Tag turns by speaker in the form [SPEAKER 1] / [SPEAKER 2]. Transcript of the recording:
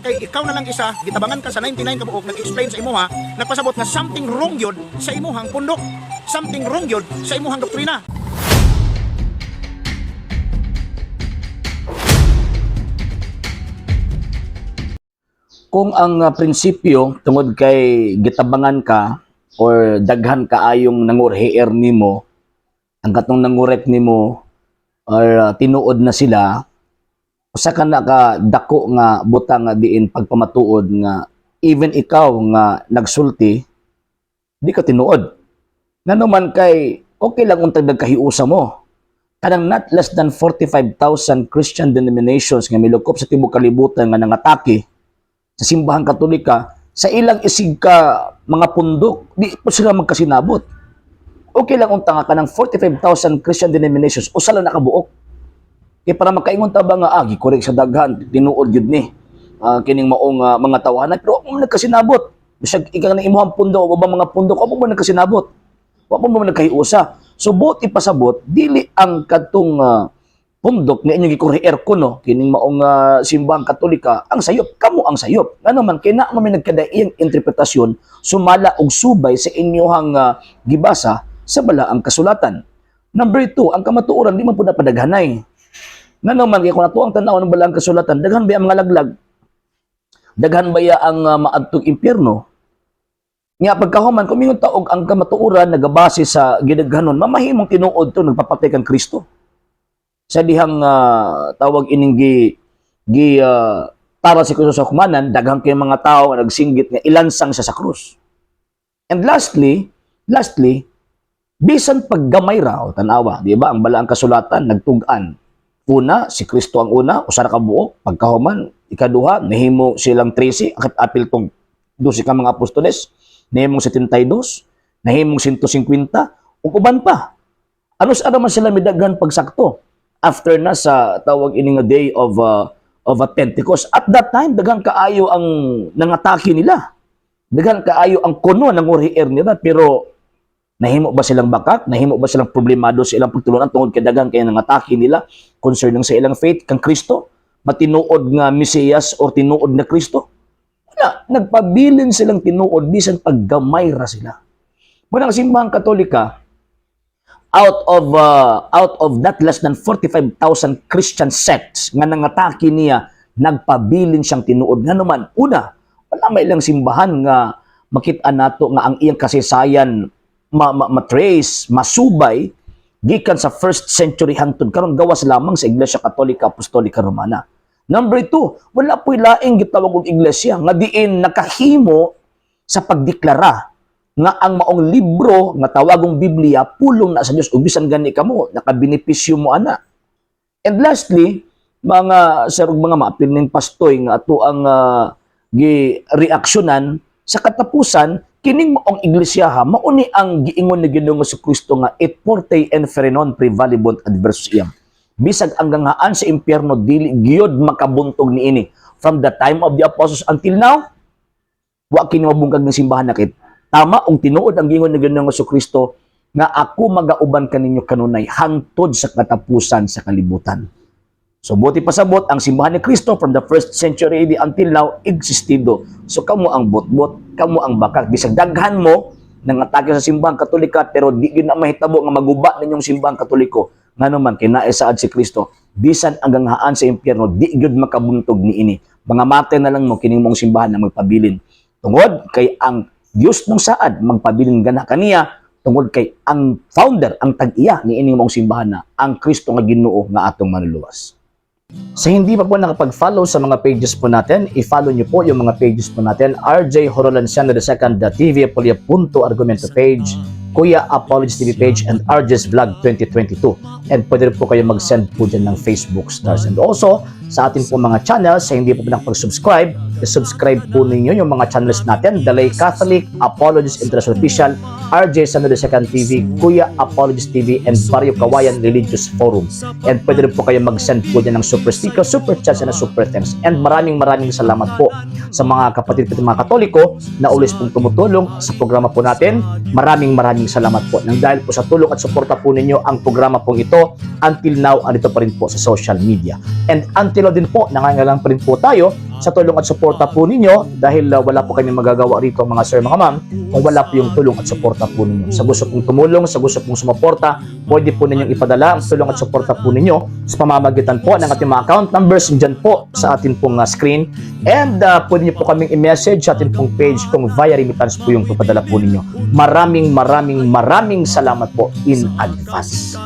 [SPEAKER 1] kay ikaw na lang isa gitabangan ka sa 99 ka buok nag-explain sa imuha nagpasabot nga something wrong yun sa imuhang pundok, something wrong yun sa imuhang doktrina.
[SPEAKER 2] Kung ang prinsipyo tungod kay gitabangan ka or daghan kaayong nangurheer nimo, ang katong nangurek nimo or tinuod na sila, usa ka na ka dako nga butang nga diin pagpamatuod nga even ikaw nga nagsulti di ka tinuod. Nanuman kay okay lang untag nagkahiusa mo. Kanang not less than 45,000 Christian denominations nga milukop sa tibuok kalibutan nga nangatake sa simbahang Katolika, sa ilang isig ka mga pundok, di po sila magkasinabot. Okay lang unta nga kanang 45,000 Christian denominations, usa lang nakabuok. Kaya para makaingon ta ba nga, gikorek sa daghan, tinuod yun ni, kining maong mga tawanan, pero ako mo nagkasinabot. Bisag ika na imuhang pundok, o ba mga pundok, ako mo nagkasinabot. Ako mo nagkahiusa. So, buot ipasabot, dili ang katong pundok nga inyong gikurhier ko no kining maong simbahang Katolika ang sayop kamo ang sayop ngano man kay na man nagkadaiyang interpretasyon sumala og subay sa inyohang gibasa sa balaang kasulatan. Number 2, ang kamatuoran di man pud napadaghanay ngano man kay kun ato ang tan-aw ng balaang kasulatan daghan ba ang mga laglag, daghan ba ang maadtong impyerno nga pagkahuman kumingon ta og ang kamatuoran nagabase sa gidaghanon mamahimong tinuod to nagpapatay kang Kristo sa dihang tawag ining tara si Kristo sa humanan, daghang kay mga tao nga nagsinggit nga ilansang siya sa krus. And lastly, bisan paggamay raw tanawa, di ba? Ang balaang kasulatan nagtug-an. Una, si Kristo ang una, usa ra ka buok, pagkahuman, ikaduha, nahimo silang 13, akit apil tong 12 ka mga apostoles, nahimong 72, nahimong 150, ug uban pa. Anos man sila midaghan pagsakto? After na sa tawag ini nga day of a Pentecost. At that time, daghang kaayo ang nangatake nila. Daghang kaayo ang kuno ng urhier nila. Pero, nahimo ba silang bakak? Nahimo ba silang problemado sa ilang pagtulunan tungod kay daghang kay nangatake nila concerning sa ilang faith kang Kristo? Matinuod nga Mesiyas or tinuod na Kristo? Wala. Nagpabilin silang tinuod bisan paggamay ra sila. Muna ang simbahang Katolika, out of not less than 45,000 Christian sects nga nangatake niya, nagpabilin siyang tinuod. Nga naman, una, wala may ilang simbahan nga makita nato nga ang iyang kasaysayan matrace, masubay, gikan sa 1st century hangtod karon gawas lamang sa Iglesia Katolika Apostolika Romana. Number 2, wala po'y laing gitawag og iglesia nga diin nakahimo sa pagdeklara nga ang maong libro nga tawagong Biblia pulong na sa Dios ug bisan gani kamo nakabenepisyo mo ana. And lastly, mga sarog mga maapil ning pastoy nga ato ang gi-reaksyonan sa katapusan kining maong iglesia mao ni ang giingon ni Ginoong Jesucristo nga et forte inferi non prevalebant adversus iam. Bisag ang ganghaan sa impyerno dili gyud makabuntog niini. From the time of the apostles until now, wa kini mabungkag ng simbahan nakit. Tama ug tinuod ang gingon ni Ginoong Jesucristo nga ako magauban kaninyo kanunay hangtod sa katapusan sa kalibutan. So buti pasabot ang simbahan ni Kristo from the 1st century AD until now existido. So kamo ang botbot, kamo ang bakak bisag daghan mo nangatake sa simbahang Katolika pero di gyud na mahitabo nga maguba ninyong simbahang Katoliko. Ngano man kay naay saad si Kristo bisan ang ganghaan sa impyerno di gyud makabuntog niini. Mga mate na lang mo kining mong simbahan na magpabilin. Tungod kay ang Diyos nung saad, magpabilin gana kaniya, tungod kay ang founder, ang tag-iya ni ining mong simbahan na, ang Kristo nga Ginoo nga atong manluluwas. Sa hindi pa po nakapag-follow sa mga pages po natin, i-follow niyo po yung mga pages po natin, RJ Horolanciano II, TV Apolia Punto Argumento page, Kuya Apologist TV page, and RJ's Vlog 2022. And pwede rin po kayo mag-send po dyan ng Facebook stars. And also, sa atin po mga channels, sa hindi po nakapag-subscribe, i-subscribe po ninyo yung mga channels natin, Dalay Catholic, Apologist International Official, RJ Sanado II TV, Kuya Apologist TV, and Barrio Kawayan Religious Forum. And pwede rin po kayo mag-send po dyan ng super sticker, super chats, and super thanks. And maraming salamat po sa mga kapatid at mga Katoliko na ulis pong tumutulong sa programa po natin. Maraming salamat po. Nang dahil po sa tulong at suporta po ninyo ang programa pong ito, until now, andito pa rin po sa social media. And until now din po, nangangailangan pa rin po tayo sa tulong at suporta po ninyo dahil wala po kami magagawa rito mga sir, mga ma'am, kung wala po yung tulong at suporta po ninyo. Sa gusto pong tumulong, sa gusto pong sumuporta, pwede po ninyong ipadala ang tulong at suporta po ninyo sa pamamagitan po ng ating mga account numbers dyan po sa ating pong screen. And pwede niyo po kaming i-message sa ating pong page kung via remittance po yung papadala po ninyo. Maraming salamat po in advance.